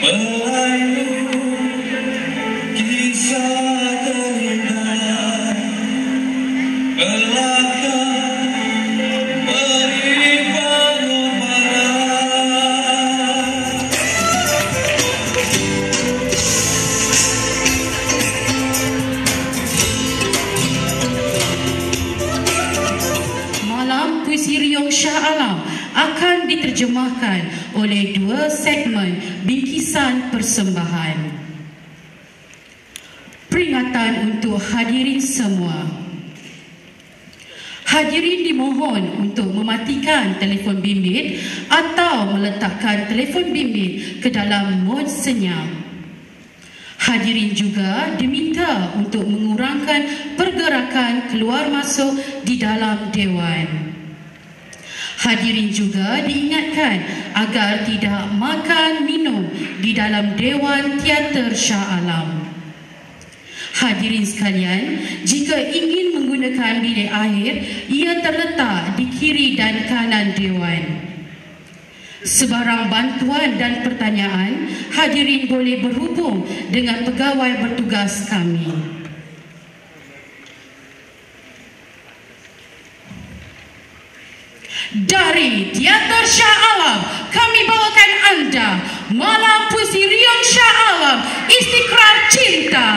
Melayu kisah terindah belakang beri pengorbanan. Malam Puisi Riung Shah Alam akan diterjemahkan oleh dua segmen bingkisan persembahan. Peringatan untuk hadirin semua. Hadirin dimohon untuk mematikan telefon bimbit atau meletakkan telefon bimbit ke dalam mod senyap. Hadirin juga diminta untuk mengurangkan pergerakan keluar masuk di dalam dewan. Hadirin juga diingatkan agar tidak makan minum di dalam Dewan Teater Shah Alam. Hadirin sekalian, jika ingin menggunakan bilik air, ia terletak di kiri dan kanan dewan. Sebarang bantuan dan pertanyaan, hadirin boleh berhubung dengan pegawai bertugas kami. Dari Teater Shah Alam, kami bawakan anda Malam Puisi Riung Shah Alam, Istiqrar Cinta.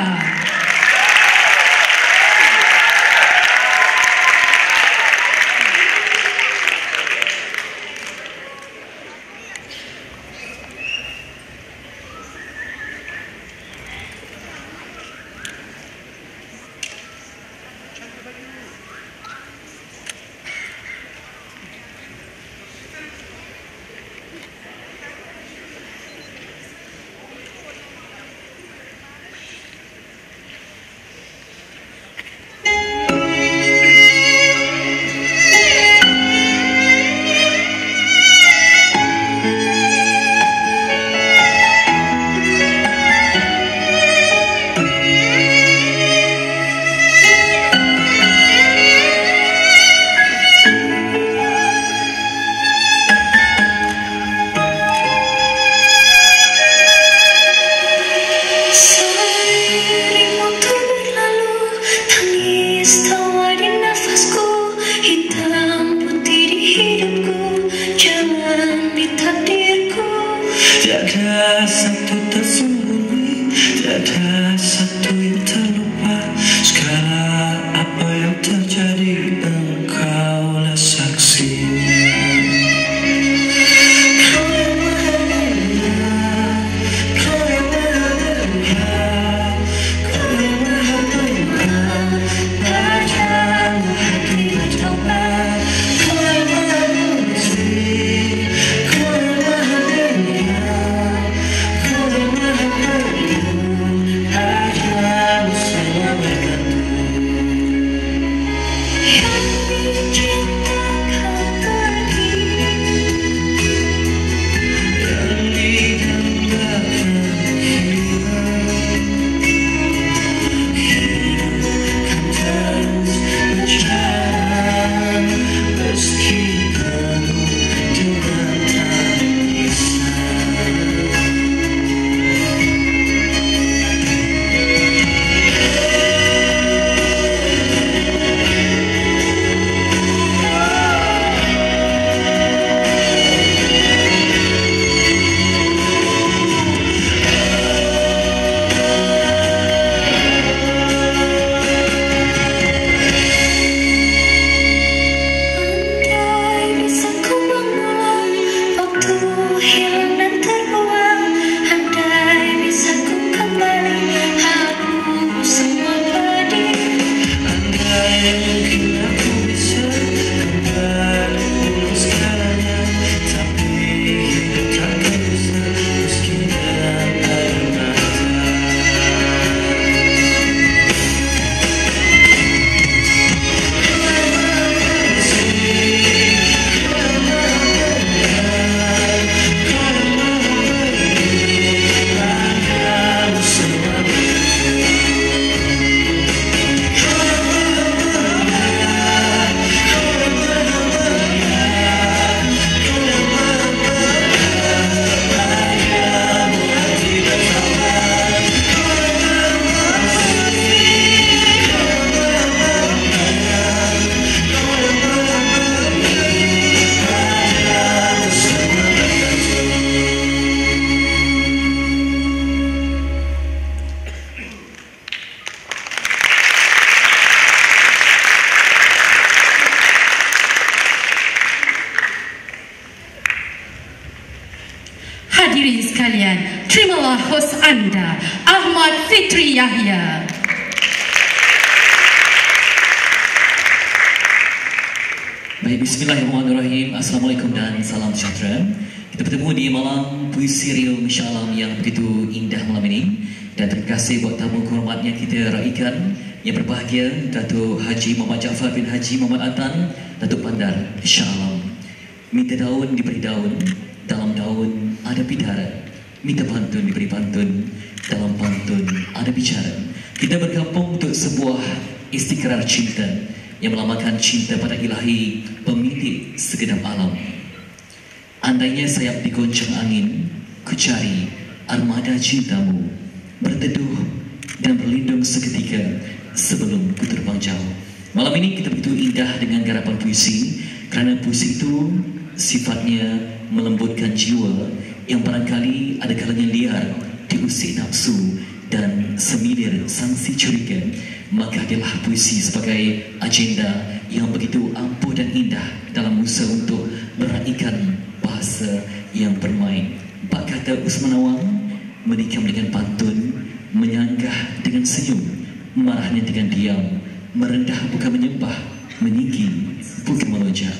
Tiada satu tersembunyi, tiada satu yang terlupa. Segala apa yang terjadi, engkaulah saksinya. Kau yang maha mulia, kau yang maha mulia, kau yang maha penyayang, padamu hati bertobat. Kau yang maha mulia, kau yang maha penyayang, kau yang maha penyayang, padamu adalah hos anda, Ahmad Fitri Yahya. Baik, bismillahirrahmanirrahim. Assalamualaikum dan salam sejahtera. Kita bertemu di malam puisi Rio Masya Alam yang begitu indah malam ini. Dan terima kasih buat tamu kehormat yang kita raikan yang berbahagia, Datuk Haji Muhammad Jaafar bin Haji Muhammad Atan, Datuk Bandar Shah Alam. Minta daun diberi daun, dalam daun ada bidara. Minta pantun diberi pantun, dalam pantun ada bicara. Kita berkampung untuk sebuah istikrar cinta yang melambangkan cinta pada ilahi pemilik segenap alam. Andainya sayap digoncang angin, ku cari armada cintamu, berteduh dan berlindung seketika sebelum ku terbang jauh. Malam ini kita begitu indah dengan garapan puisi, kerana puisi itu sifatnya melembutkan jiwa yang barangkali ada kalanya liar diusik nafsu dan semilir sangsi curiga. Maka adalah puisi sebagai agenda yang begitu ampuh dan indah dalam usaha untuk meraikan bahasa yang bermain. Bak kata Usman Awang, menikam dengan pantun, menyanggah dengan senyum, marahnya dengan diam, merendah bukan menyembah, meninggi bukan melonjak.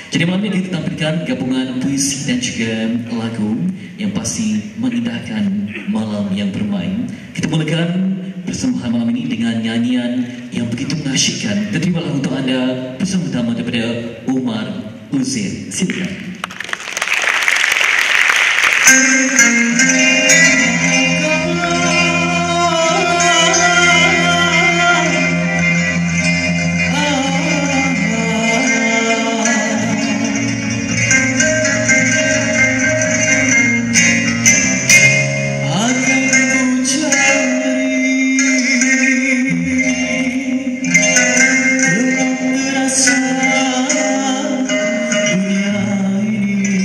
Jadi malam ini kita tampilkan gabungan puisi dan juga lagu yang pasti mengindahkan malam yang bermain. Kita mulakan persembahan malam ini dengan nyanyian yang begitu mengasyikkan. Terimalah untuk anda persembahan pertama daripada Umar Uzair. Silakan. Dunia ini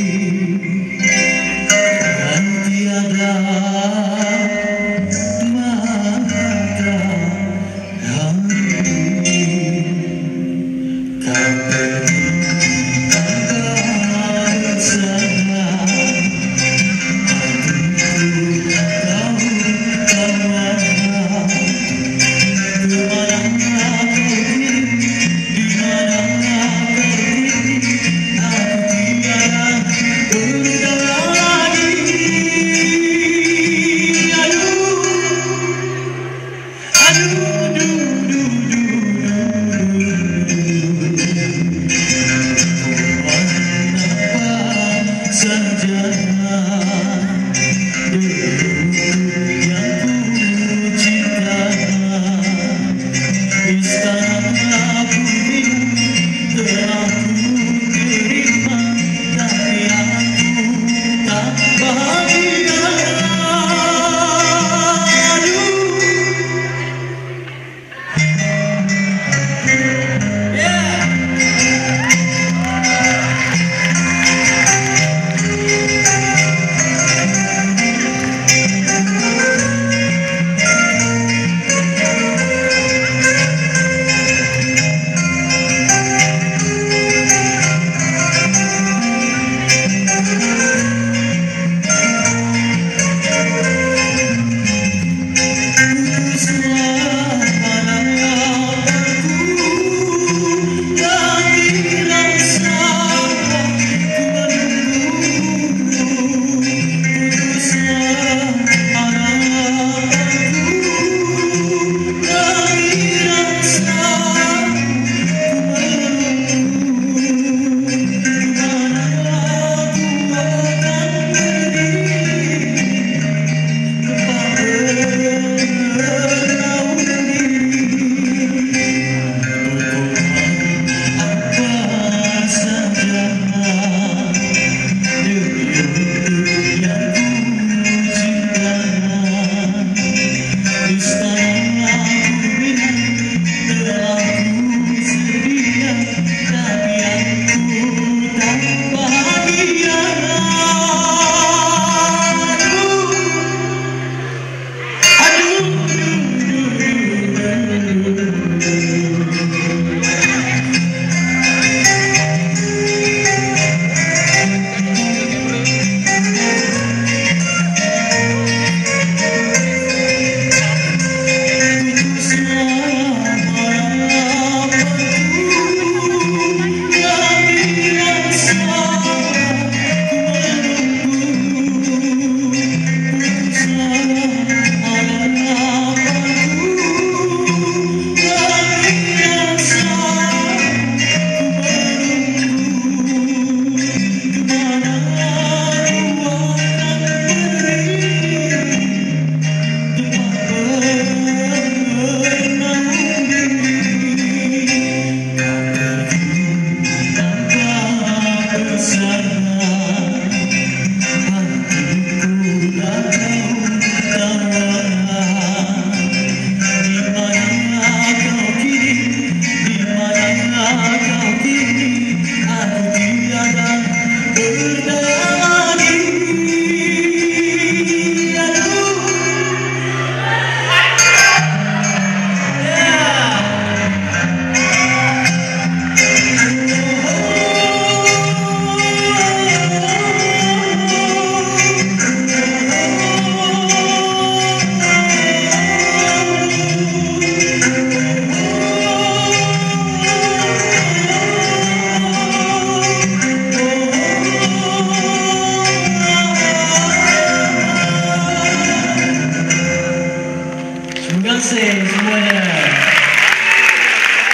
kasih semuanya.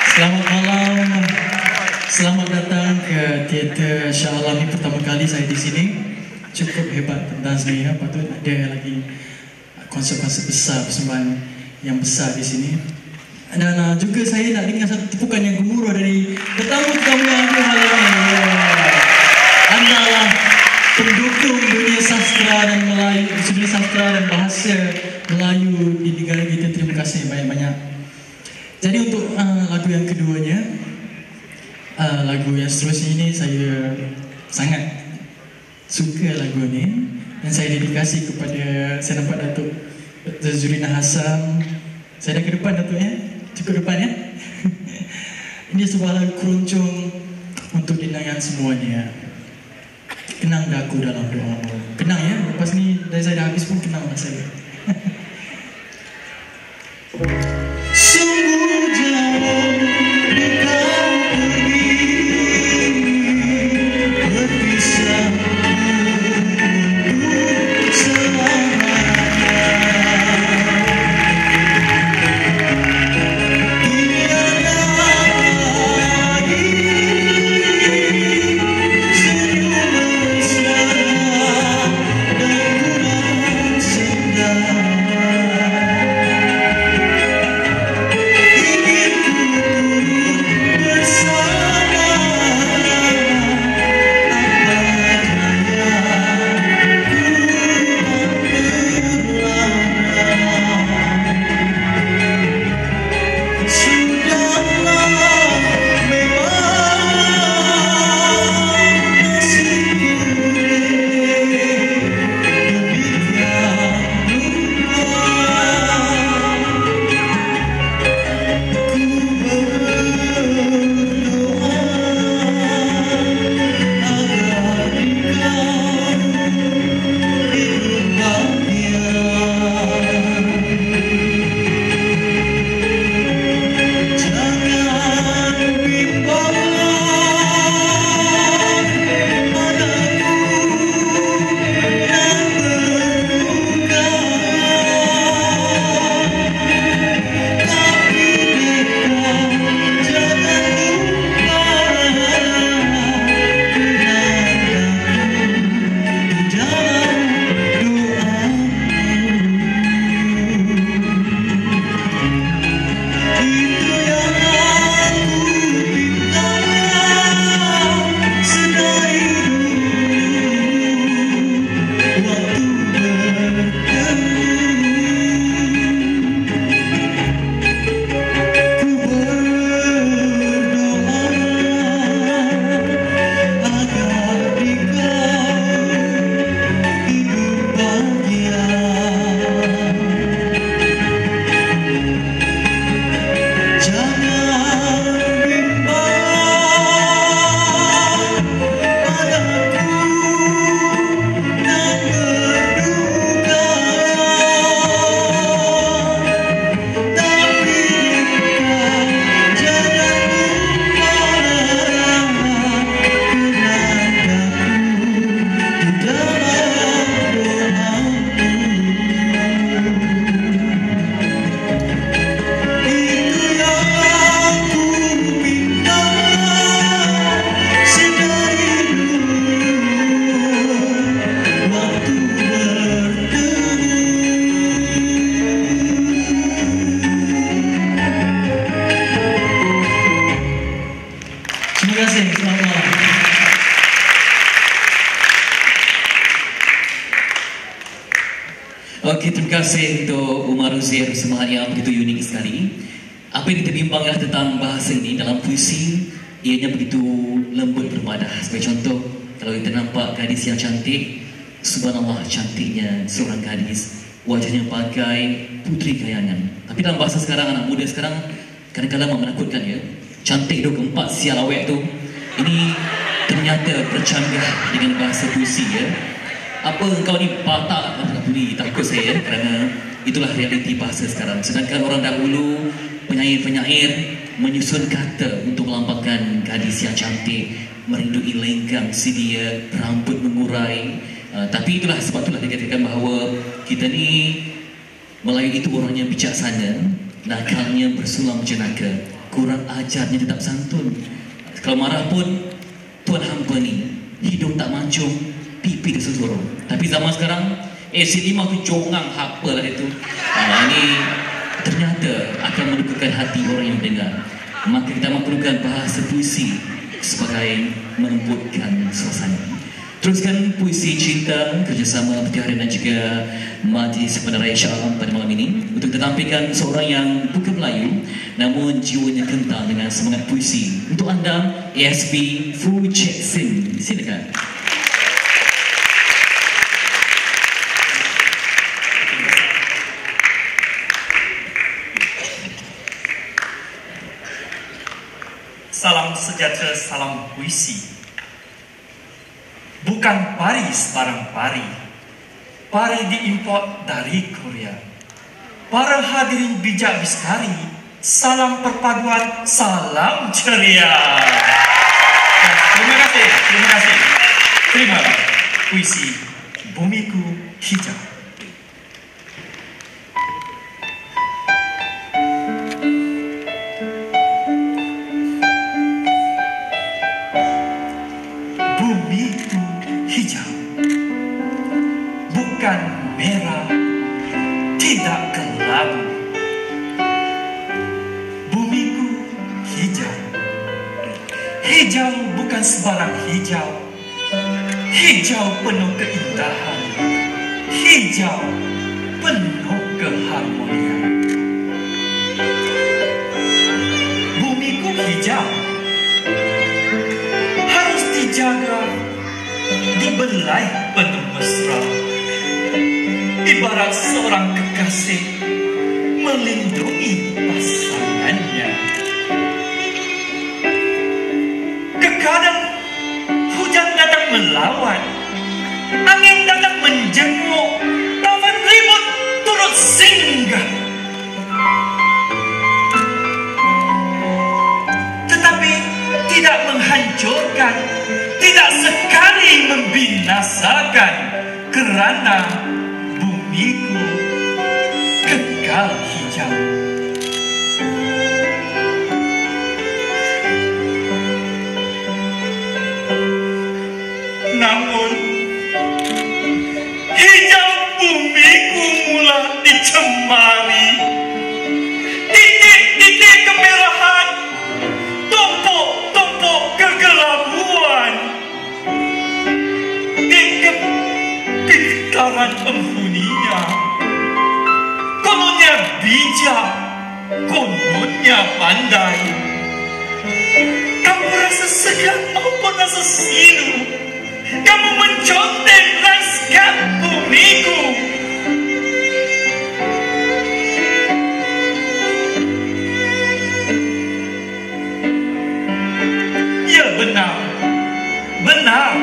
Selamat malam. Selamat datang ke Teater Shah Alam. Ini pertama kali saya di sini. Cukup hebat tentang saya. Patut ada lagi konsep-konsep besar, persembahan yang besar di sini. Dan juga saya nak dengar satu tepukan yang gemuruh dari tetamu-tetamu yang ada malam ini. Anda lah pendukung dunia sastra dan Melayu, dunia sastra dan bahasa Melayu di negara kita. Terima kasih banyak-banyak. Jadi untuk lagu yang keduanya, lagu yang seterusnya ini saya sangat suka lagu ni dan saya dedikasi kepada, saya nampak Datuk Dr. Zurina Hassan. Saya dah ke depan Datuk ya, cukup depan ya. Ini sebuah lagu keroncong untuk dinangan semuanya. Kenang dah aku dalam doamu. Kenang ya, lepas ni dari saya dah habis pun kenang lah saya. Sungguh jauh engkau pergi, berpisah untuk selamanya. Tiada lagi senyum mesra dan kurang sendiri. Okey, terima kasih untuk Umar Uzair persembahan yang begitu unik sekali. Apa yang kita bimbang ialah tentang bahasa ini dalam puisi, ianya begitu lembut bermadah. Sebagai contoh, kalau kita nampak gadis yang cantik, subhanallah cantiknya seorang gadis, wajahnya bagai putri kayangan. Tapi dalam bahasa sekarang, anak muda sekarang kadang-kadang menakutkan ya. Cantik tu keempat sial awek tu. Ini ternyata bercanggah dengan bahasa puisi ya. Apa engkau ni patah, tak peduli, takut saya kerana itulah realiti bahasa sekarang. Sedangkan orang dahulu, penyair-penyair menyusun kata untuk melambangkan gadis yang cantik, merindui lenggang si dia, rambut mengurai. Tapi sebab itulah dikatakan bahawa kita ni Melayu itu orang yang bijaksana, nakalnya bersulam jenaka, kurang ajarnya tetap santun. Kalau marah pun tuan hampa ni hidung tak mancung, pipi tersuturung. Tapi zaman sekarang si lima tu jongang apa lah itu. Ini ternyata akan melukakan hati orang yang mendengar. Maka kita memerlukan bahasa puisi sebagai melembutkan suasana. Teruskan puisi cinta kerjasama Petiara dan juga Majlis Peneraya Shah Alam pada malam ini untuk ditampilkan seorang yang bukan Melayu namun jiwanya kental dengan semangat puisi. Untuk anda, ASP Fu Chek Sin. Silakan. Salam sejahtera, salam puisi. Bukan pari sebarang pari. Pari diimport dari Korea. Para hadirin bijak bistari, salam perpaduan, salam ceria. Terima kasih, terima kasih. Terima puisi Bumiku Hijau. Bumiku hijau, bukan merah, tidak kelabu. Bumiku hijau, hijau bukan sebarang hijau. Hijau penuh keindahan, hijau penuh keharmonian. Bumiku hijau harus dijaga, dibelai penuh mesra. Ibarat seorang kekasih melindungi pasangannya. Kadang hujan datang melawan, angin datang menjenguk, taufan ribut turut singgah. Tetapi tidak menghancurkan, tidak sekali membinasakan, kerana bumiku kekal hijau. Namun hijau bumiku mula dicemari. Titik-titik kemerahan, tumpuk-tumpuk kegelabuan. Di kepintaran penghuninya, kononnya bijak, kononnya pandai. Kamu rasa segan maupun rasa silu, kamu menconteng lanskap bumiku. Ya benar, benar.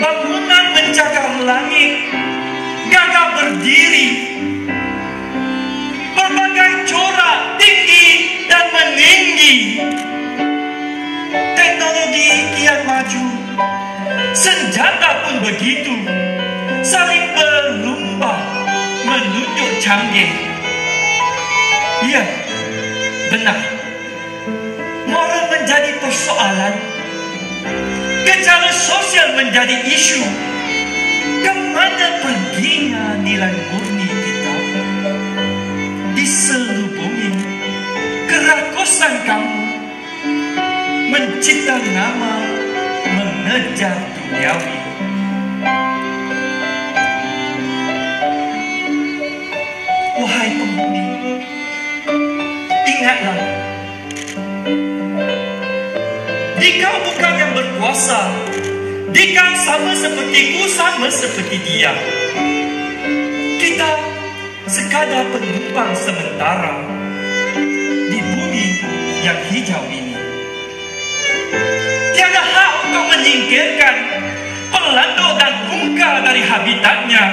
Bangunan mencakar langit, gagah berdiri. Berbagai corak tinggi dan meninggi. Teknologi kian maju, senjata pun begitu, saling berlumba menunjuk canggih. Ya, benar. Moral menjadi persoalan, gejala sosial menjadi isu. Kemana perginya nilai murni kita? Diselubungi kerakusan kamu, mencipta nama, mengejar duniawi. Wahai penghuni, ingatlah, dikau bukan yang berkuasa, dikau sama sepertiku, sama seperti dia. Kita sekadar penumpang sementara di bumi yang hijau ini. Tiada hak untuk menyingkirkan pelanduk dan unga dari habitatnya,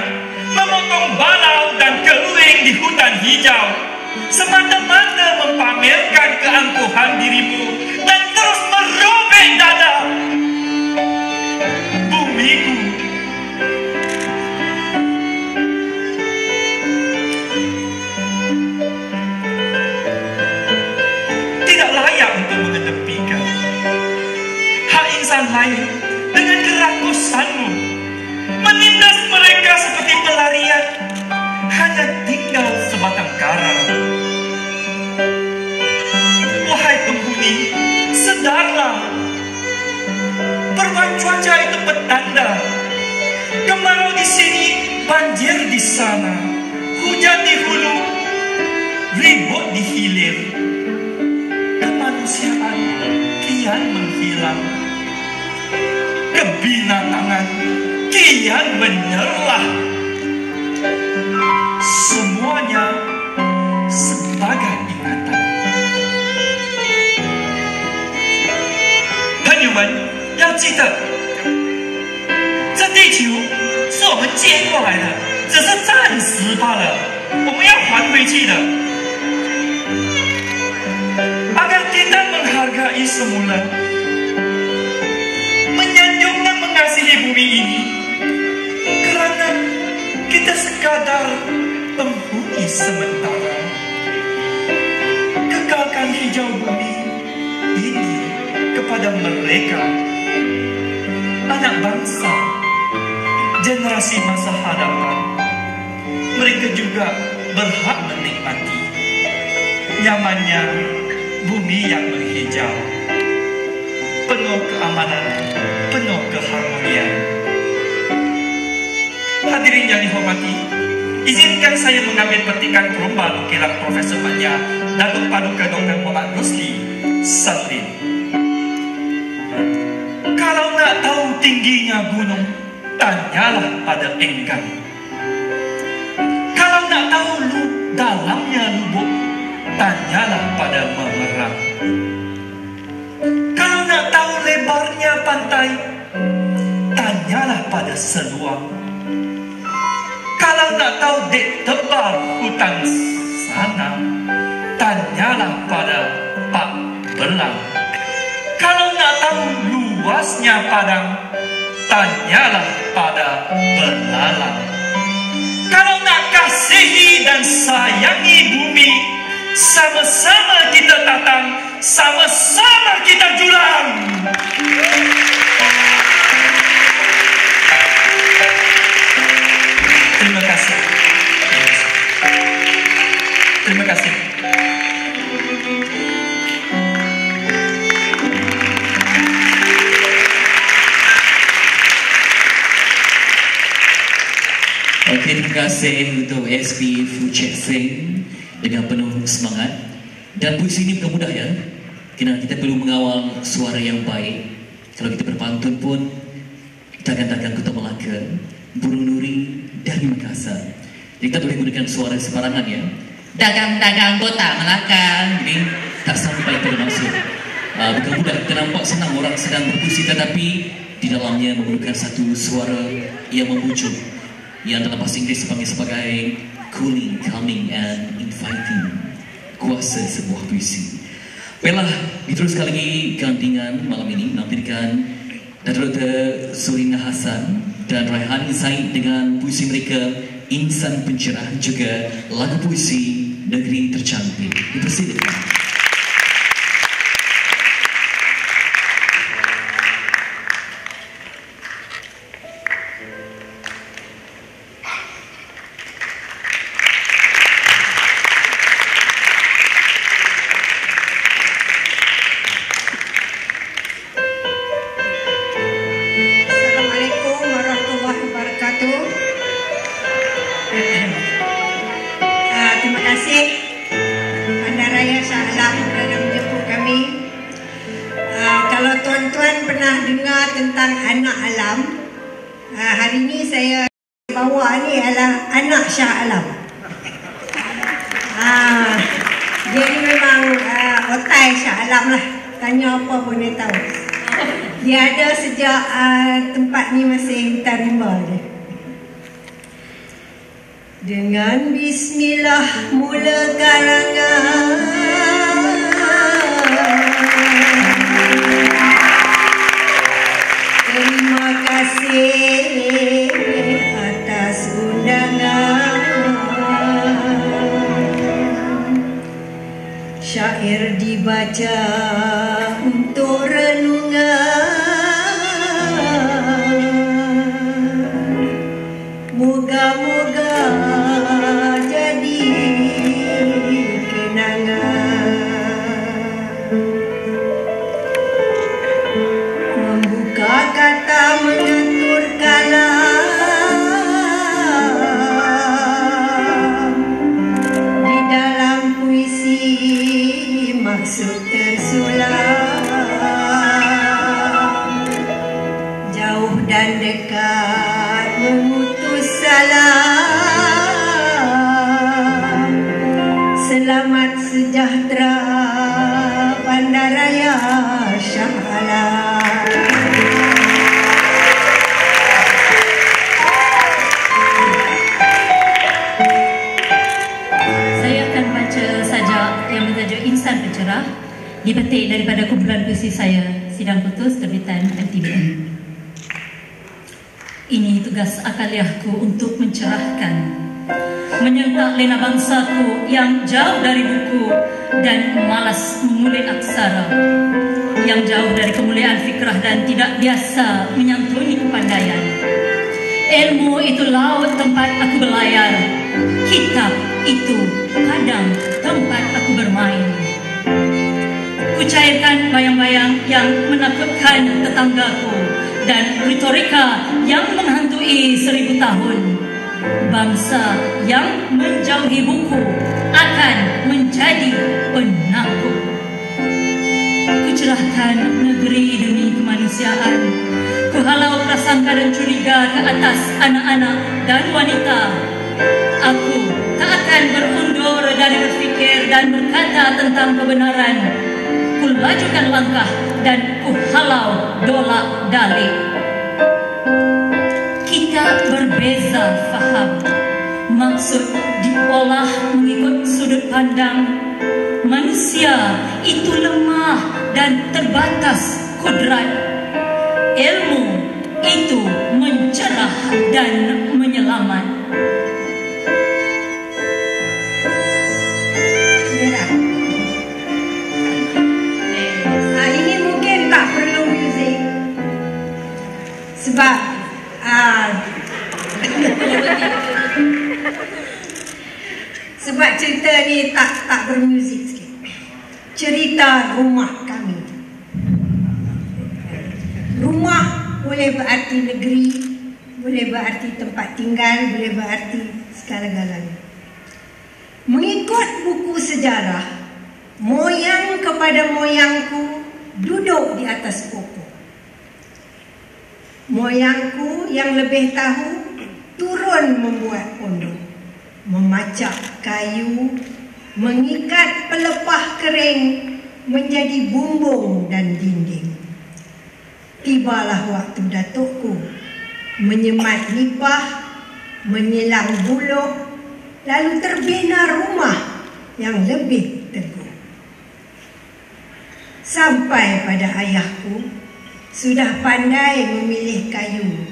memotong balau dan keruing di hutan hijau, semata-mata mempamerkan keangkuhan dirimu dan terus merobek dada. Bumiku, lain dengan kerakusanmu, menindas mereka seperti pelarian, hanya tinggal sebatang kara. Wahai penghuni, sedarlah. Perubahan cuaca itu petanda. Kemarau di sini, banjir di sana, hujan di hulu, ribut di hilir. Kemanusiaan kian menghilang, kebinatangan kian menyerlah. Semuanya sebagai ingatan. Teman-teman, 要记得，这地球是我们接过来的，只是暂时罢了，我们要还回去的。Agar kita menghargai semula, menyanjung dan mengasihi bumi ini, kerana kita sekadar penghuni sementara. Kekalkan hijau bumi ini kepada mereka, anak bangsa, generasi masa hadapan. Mereka juga berhak menikmati nyamannya bumi yang menghijau, penuh keamanan, penuh keharmonian. Hadirin yang dihormati, izinkan saya mengambil petikan perumbal ukiran Profesor Manya Datuk Paduka Dr. Muhammad Rusli Salim. Kalau nak tahu tingginya gunung, tanyalah pada enggang. Kalau nak tahu dalamnya lubuk, tanyalah pada memerang. Kalau nak tahu lebarnya pantai, tanyalah pada seluang. Kalau nak tahu dek tebal hutan sana, tanyalah pada Pak Belang. Kalau nak tahu luasnya padang, tanyalah pada belalang. Kalau nak kasihi dan sayangi bumi, sama-sama kita tatang, sama-sama kita julang. Terima kasih. Terima kasih. Okey, terima kasih untuk SP Fuchet Singh dengan penuh semangat. Dan puisi ini bukan mudah ya, kerana kita perlu mengawal suara yang baik. Kalau kita berpantun pun, dagang-dagang Kota Melaka, burung nuri dari Makassar. Jadi kita boleh gunakan suara sebarangan ya. Dagang-dagang Kota Melaka. Ini tak sampai pada maksud. Bukan mudah, kita nampak senang orang sedang berpuisi, tetapi di dalamnya memerlukan satu suara yang membujuk, yang dalam bahasa Inggeris dipanggil sebagai cooling, calming and inviting. Kuasa sebuah puisi. Baiklah, diteruskan lagi gantingan malam ini menampilkan Datuk Dr. Surina Hassan dan Raihani Said dengan puisi mereka Insan Pencerah, juga lagu puisi Negeri Tercantik. Dipersilakan. Tentang anak alam, hari ini saya bawa ni adalah anak Shah Alam. Dia ni memang otai Shah Alam lah, tanya apa pun dia tahu. Dia ada sejak tempat ni masih hutan rimba dia. Dengan bismillah mula karangan, terima kasih atas undangan. Syair dibaca untuk renungan, cerah dipetik daripada kumpulan puisi saya Sidang Putus terbitan MTBM. Ini tugas akaliahku untuk mencerahkan, menyentak lena bangsaku yang jauh dari buku dan malas mengulik aksara, yang jauh dari kemuliaan fikrah dan tidak biasa menyantuni kepandaian. Ilmu itu laut tempat aku berlayar, kitab itu padang tempat aku bermain. Ku cairkan bayang-bayang yang menakutkan tetanggaku dan retorika yang menghantui 1000 tahun. Bangsa yang menjauhi buku akan menjadi penakut. Ku cerahkan negeri demi kemanusiaan. Ku halau prasangka dan curiga ke atas anak-anak dan wanita. Aku tak akan berundur dari berfikir dan berkata tentang kebenaran. Ku lajukan langkah dan ku halau dolak dalik. Kita berbeza faham, maksud diolah mengikut sudut pandang. Manusia itu lemah dan terbatas kudrat. Ilmu itu mencerah dan menyelamat. Ini mungkin tak perlu muzik sebab sebab cerita ni tak bermuzik sikit. Cerita rumah kami. Rumah boleh berarti negeri, boleh berarti tempat tinggal, boleh berarti segala-galanya. Mengikut buku sejarah, moyang kepada moyangku duduk di atas pokok. Moyangku yang lebih tahu turun membuat pondok, memacak kayu, mengikat pelepah kering menjadi bumbung dan dinding. Tibalah waktu datukku menyemat nipah, menyilang buluh, lalu terbina rumah yang lebih teguh. Sampai pada ayahku, sudah pandai memilih kayu.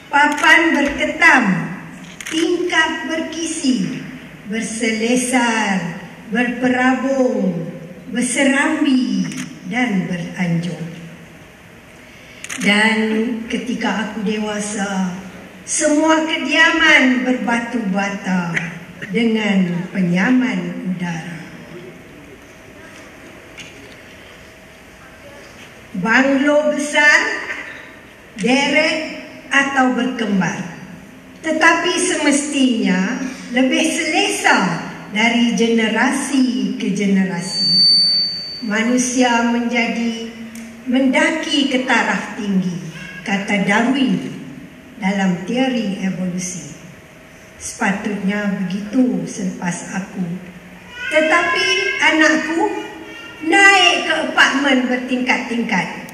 Papan berketam, tingkap berkisi, berselesar, berperabung, berserambi dan beranjung. Dan ketika aku dewasa, semua kediaman berbatu bata dengan penyaman udara. Banglo besar, deret atau berkembar, tetapi semestinya lebih selesa dari generasi ke generasi. Manusia mendaki ke taraf tinggi, kata Darwin dalam teori evolusi. Sepatutnya begitu selepas aku. Tetapi anakku naik ke apartmen bertingkat-tingkat.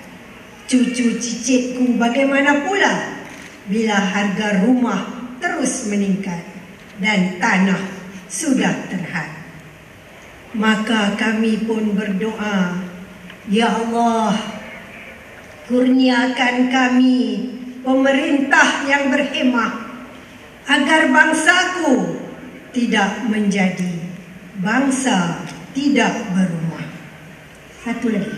Cucu cicitku bagaimana pula bila harga rumah terus meningkat dan tanah sudah terhad. Maka kami pun berdoa, ya Allah, kurniakan kami pemerintah yang berhemah agar bangsaku tidak menjadi bangsa tidak berumah. Satu lagi.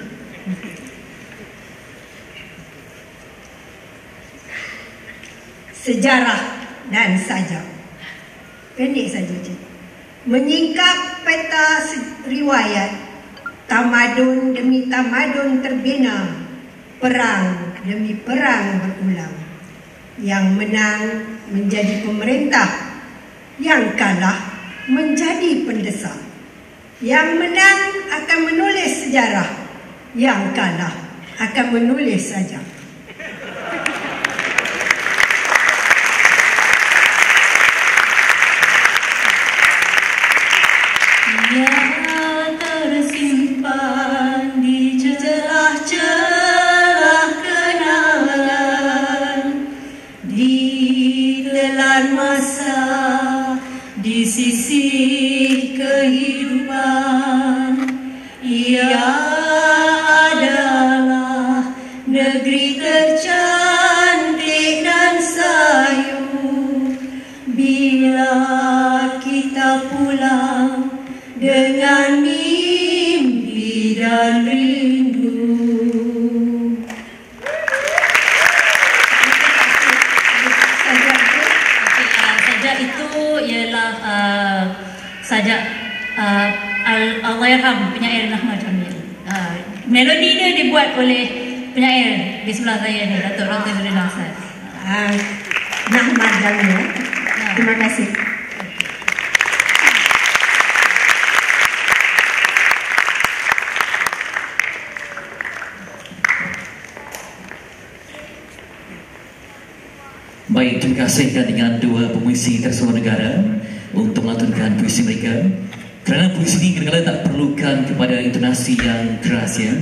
Sejarah dan sajak. Pendek saja, Cik. Menyingkap peta riwayat, tamadun demi tamadun terbina, perang demi perang berulang. Yang menang menjadi pemerintah, yang kalah menjadi pendesak. Yang menang akan menulis sejarah, yang kalah akan menulis sajak. Yang tersimpan di celah-celah kenangan, di telan masa, di sisi kehidupan Ia adalah negeri tercantik dan sayu. Bila kita pulang dengan mimpi dan rindu. Sajak itu ialah sajak Allahyarham penyair Nahmad Jamil. Melodi dia dibuat oleh penyair di sebelah saya ni, Datuk Dr. Zurina Hasan. Nahmad Jamil. Terima kasih. Baik, terima kasih dengan dua pemuisi tersuara negara untuk melantunkan puisi mereka. Kerana puisi ini kadang-kadang tak perlukan kepada intonasi yang keras ya.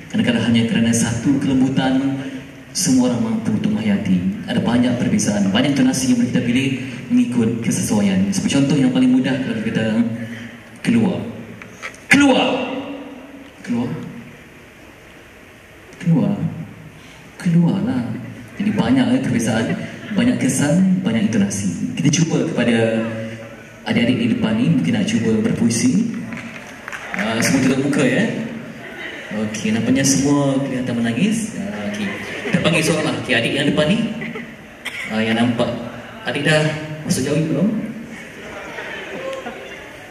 Kadang-kadang hanya kerana satu kelembutan semua orang mampu untuk menghayati. Ada banyak perbezaan, banyak intonasi yang boleh kita pilih mengikut kesesuaian. Seperti contoh yang paling mudah kalau kita keluar. Keluar. Keluar. Keluar. Keluarlah. Jadi banyak perbezaan, banyak kesan, banyak intonasi. Kita cuba kepada adik-adik di depan ni mungkin nak cuba berpuisi. Semua tutup muka ya. Okey, nampaknya semua kelihatan menangis. Okey. Kita panggil seorang lah. Okey, adik yang depan ni. Yang nampak adik dah masuk jauh belum?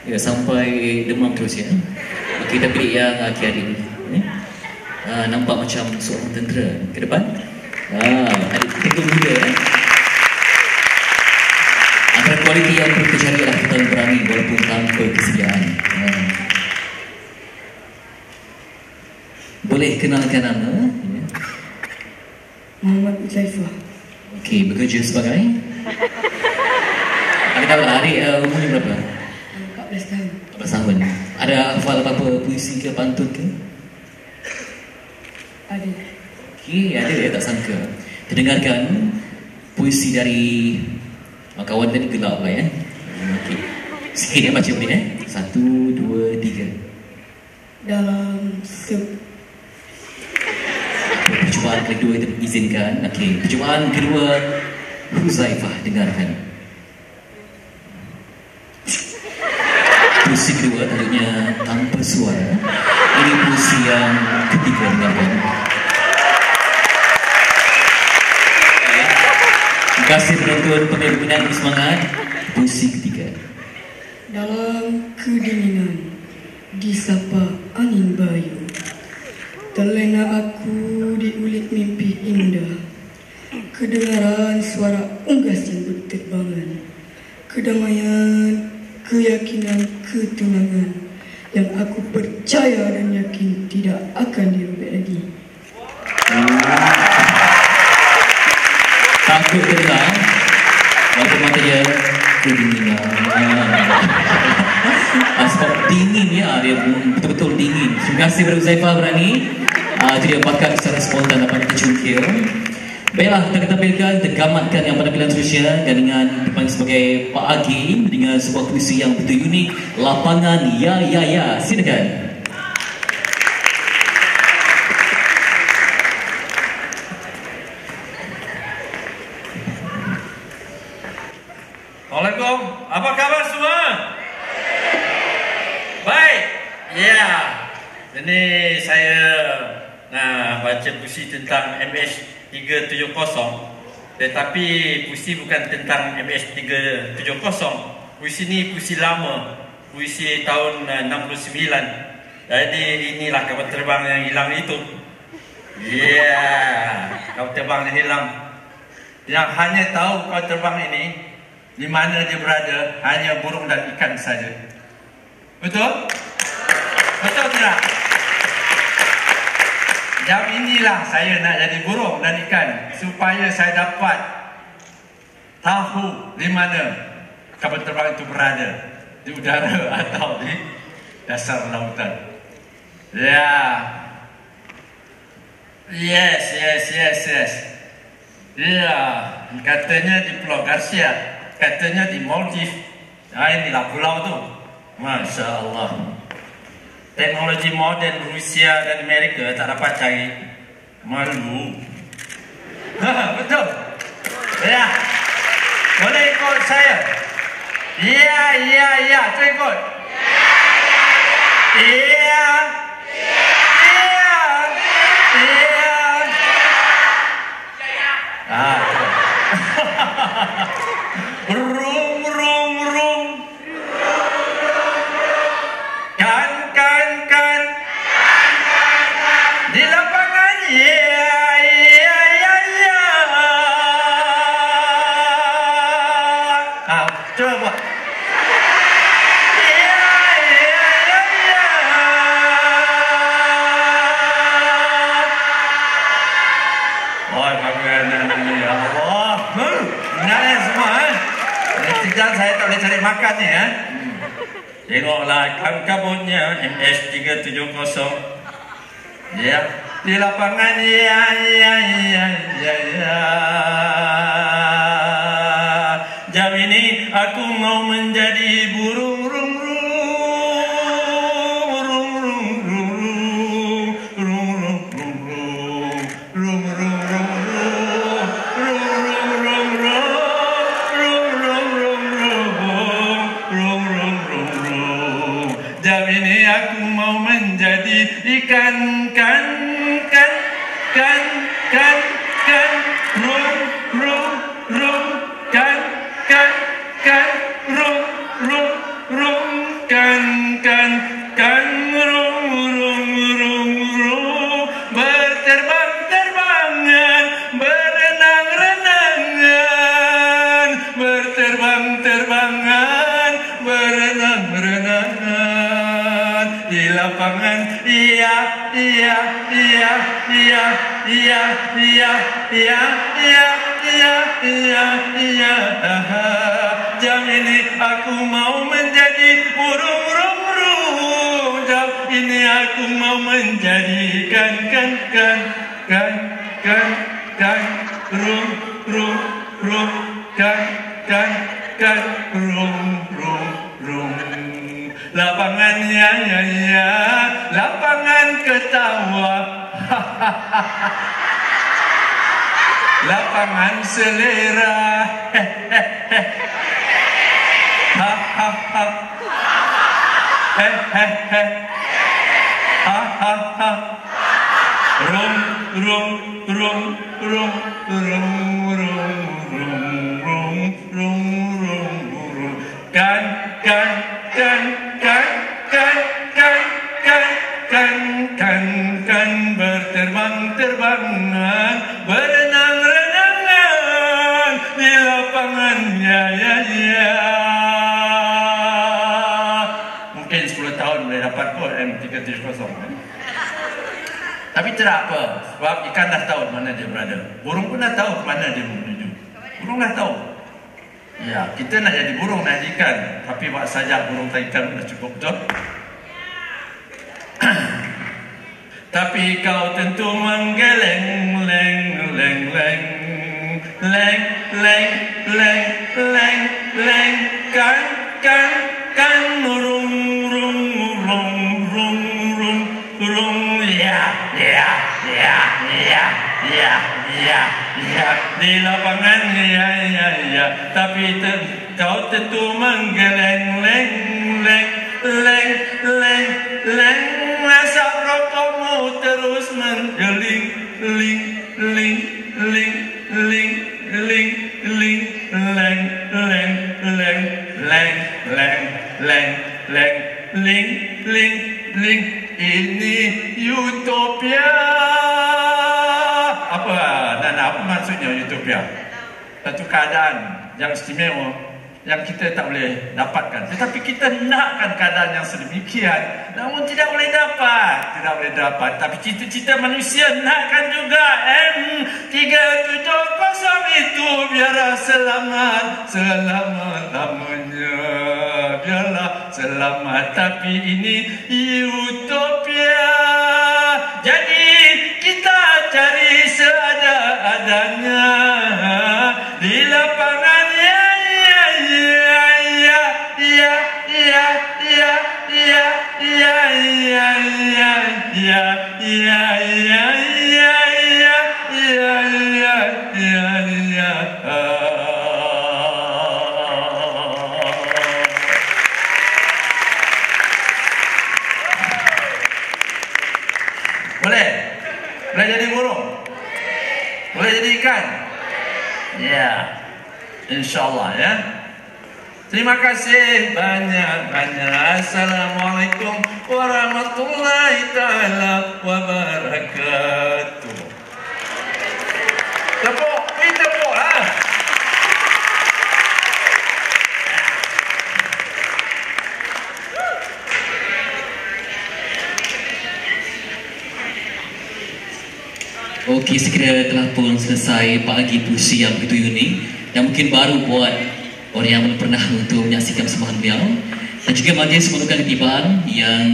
Ya, sampai demam terus ya. Okey, kita pilih yang adik ni. Nampak macam seorang tentera ke depan. Adik tengok muda ya. Antara kualiti yang perlu kita cari adalah kita berani walaupun tanpa kesediaan. Boleh kenalkan nama? Muhammad Uzaifah. Okey, bekerja sebagai? Ada tahu lah, adik umurnya berapa? 14 tahun. 14 tahun. Ada hafal apa-apa puisi ke, pantun ke? Ada. Okey, ada ya, tak sangka. Kita dengarkan puisi dari kawan tadi gelap lah ya. Okey. Sikit ya baca boleh 1, 2, 3. Dalam percubaan kedua kita izinkan. Okey, percubaan kedua Huzaifah dengarkan. Puisi kedua tajuk Tanpa Suara. Ini puisi yang ketiga dengarkan. Terima kasih penonton, peminat bersemangat. Puisi ketiga. dalam kedinginan disapa angin bayu, terlena aku di ulik mimpi indah. Kedengaran suara unggas yang berterbangan, kedamaian, keyakinan, ketenangan yang aku percaya dan yakin tidak akan dirobek lagi. Takut tenang, walaupun mata dia kedinginan. Sebab dingin ya, dia betul-betul dingin. Terima kasih kepada Huzaifah berani. Jadi bakat secara spontan dapat dicungkil. Baiklah, kita tampilkan, kita gamatkan yang penampilan seterusnya dengan dipanggil sebagai Pak Agi dengan sebuah puisi yang betul unik, Lapangan Ya Ya Ya. Silakan. Assalamualaikum. Apa kabar semua? Baik. Ya. Ini saya nak baca puisi tentang MH370. Tetapi puisi bukan tentang MH370. Puisi ni puisi lama. Puisi tahun 69. Jadi inilah kapal terbang yang hilang itu. Ya. Kapal terbang yang hilang. Yang hanya tahu kapal terbang ini di mana dia berada hanya burung dan ikan saja. Betul? Betul tidak? Jam inilah saya nak jadi burung dan ikan supaya saya dapat tahu di mana kapal terbang itu berada, di udara atau di dasar lautan. Ya. Yes. Ya, katanya di Pulau Garcia. Katanya di Maldives. Inilah pulau tu. Masya Allah. teknologi moden Rusia dan Amerika tak dapat cari. Malu. Betul. Ya. Boleh ikut saya? Ya. Saya ikut. Ya. Rum. Kan. Di lapangan. Ya. Coba buat. Saya tak boleh cari makan ni ya. Tengoklah kabutnya MS370. Ya, di lapangan ya. Jam ini aku mau menjadi burung. Jam ini aku mau menjadi ikan kan rum kan rum kan rum berterbang-terbangan berenang-renangan berterbang-terbangan berenang-renangan di lapangan. Iya. Jam ini aku mau menjadi burung. Jam ini aku mau menjadi kan rum kan rum. Lapangan ya. Lapangan ketawa. Lapangan selera. Rum. Kan berterbang-terbangan berenang-renangan di lapangan ya. Mungkin 10 tahun boleh dapat pun M370 kan? Tapi tidak apa, sebab ikan dah tahu mana dia berada. Burung pun dah tahu mana dia menuju. Burung dah tahu. Ya, kita nak jadi burung, nak jadi ikan. Tapi buat saja burung tak ikan dah cukup, betul? Tapi kau tentu menggeleng kan rum ya di lapangan ya tapi kau tentu menggeleng asap rokokmu terus menjeling ini utopia. Apa maksudnya utopia? Satu keadaan yang istimewa yang kita tak boleh dapatkan, tetapi kita nakkan keadaan yang sedemikian, namun tidak boleh dapat. Tapi cita-cita manusia nakkan juga. M370 itu biarlah selamat lamanya, biarlah selamat. Tapi ini utopia, jadi kita cari seada-adanya di lapangan ya. Boleh? Boleh jadi burung? Boleh jadi ikan? Ya, InsyaAllah ya. Terima kasih banyak-banyak. Assalamualaikum warahmatullahi ta'ala wabarakatuh. Tepuk, tepuk lah. Okey, sekiranya telah pun selesai pagi puisi yang begitu unik dan mungkin baru buat orang yang belum pernah untuk menyaksikan persembahan beliau, dan juga majlis memerlukan ketibaan yang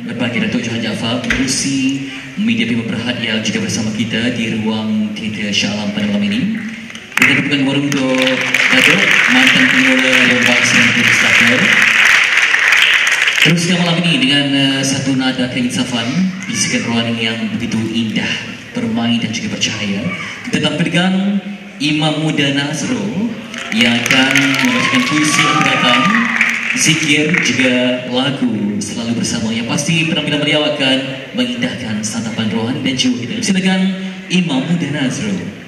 berbahagia Datuk Johan Jaafar, pengerusi media Bima Berhad yang juga bersama kita di ruang teater Shah Alam pada malam ini. Kita tepukan warung untuk Datuk, mantan pengelola Lembang Sdn Pustaka. Teruskan malam ini dengan satu nada keinsafan, bisikan rohani yang begitu indah, bermain dan juga bercahaya. Kita tampilkan Imam Muda Nazro yang akan membacakan puisi yang datang, zikir juga lagu selalu bersama. Yang pasti penampilan beliau akan mengindahkan santapan rohani dan jiwa kita. Silakan Imam Muda Nazro.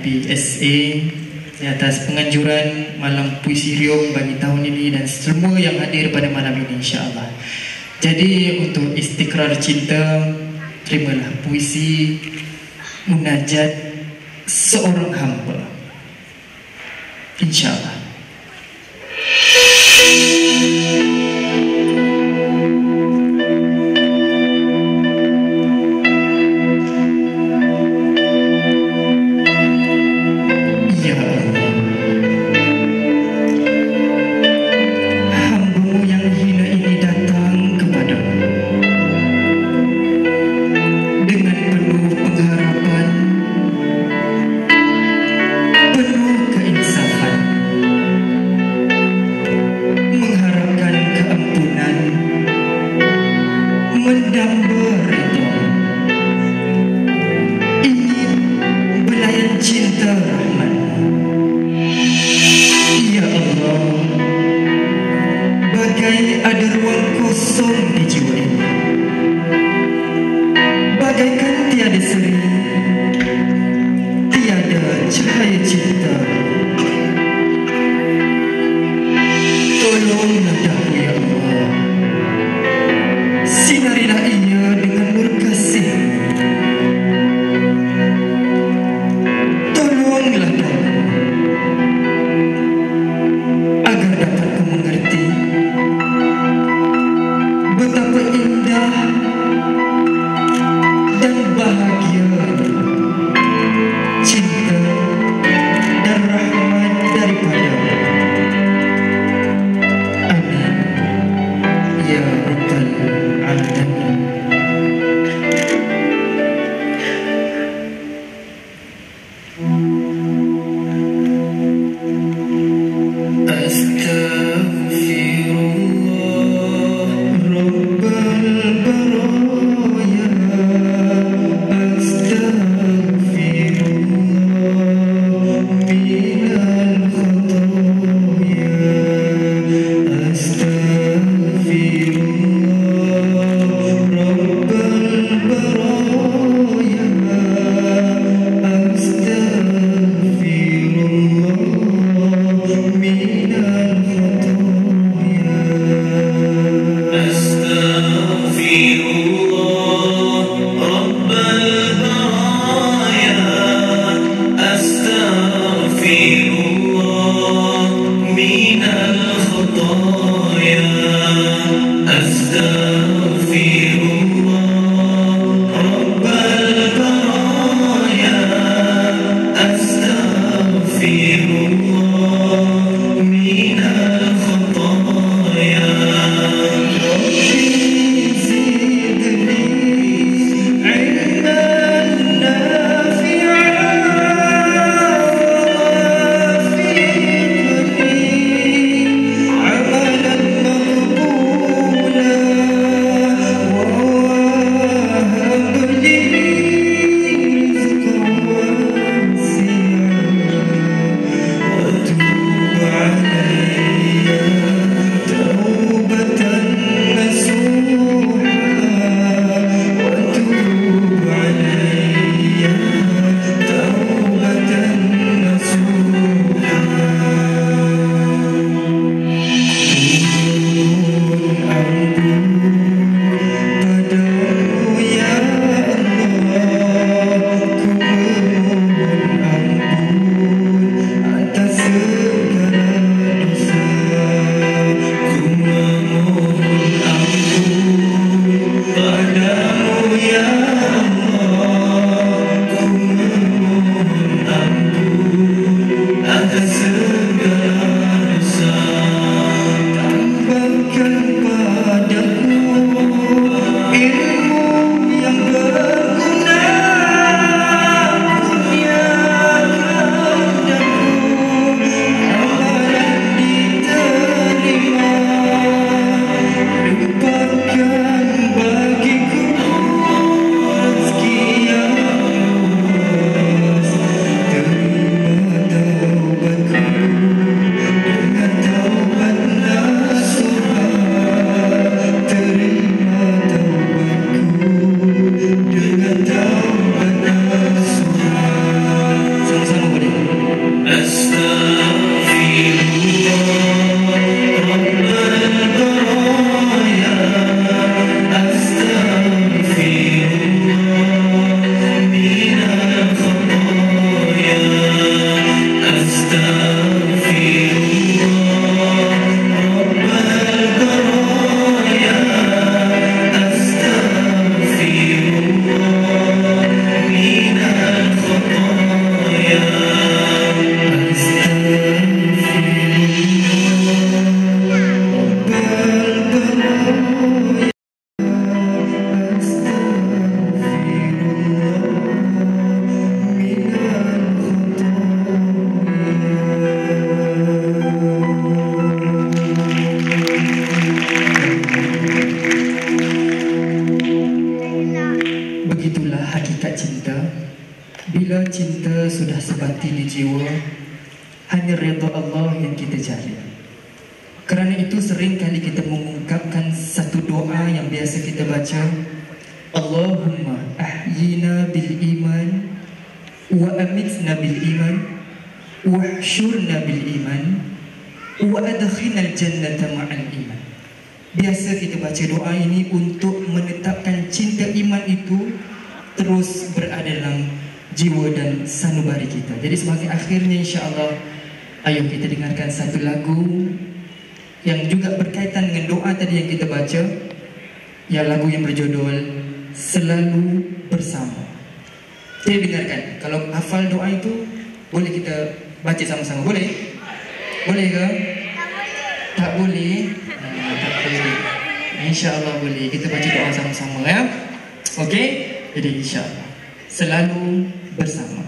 MPSA di atas penganjuran malam puisi riung bagi tahun ini dan semua yang hadir pada malam ini insya-Allah. Jadi untuk istikrar cinta, terimalah puisi munajat seorang hamba. Insya-Allah. Penuh keindahan Bila cinta sudah sebati di jiwa, hanya redha Allah yang kita cari. Kerana itu sering kali kita mengungkapkan satu doa yang biasa kita baca, Allahumma ahyina bil iman wa amitna bil iman wa hsyurna bil iman wa adkhilnal jannata ma'al iman. Biasa kita baca doa ini untuk menetapkan cinta iman itu terus berada dalam jiwa dan sanubari kita. Jadi sebagai akhirnya insya-Allah, ayo kita dengarkan satu lagu yang juga berkaitan dengan doa tadi yang kita baca, yang lagu yang berjudul Selalu Bersama. Jadi dengarkan. Kalau hafal doa itu, boleh kita baca sama-sama. Boleh? Boleh ke? Tak boleh? Tak boleh. InsyaAllah boleh. Kita baca doa sama-sama ya. Okey? Jadi insyaAllah. Selalu bersama.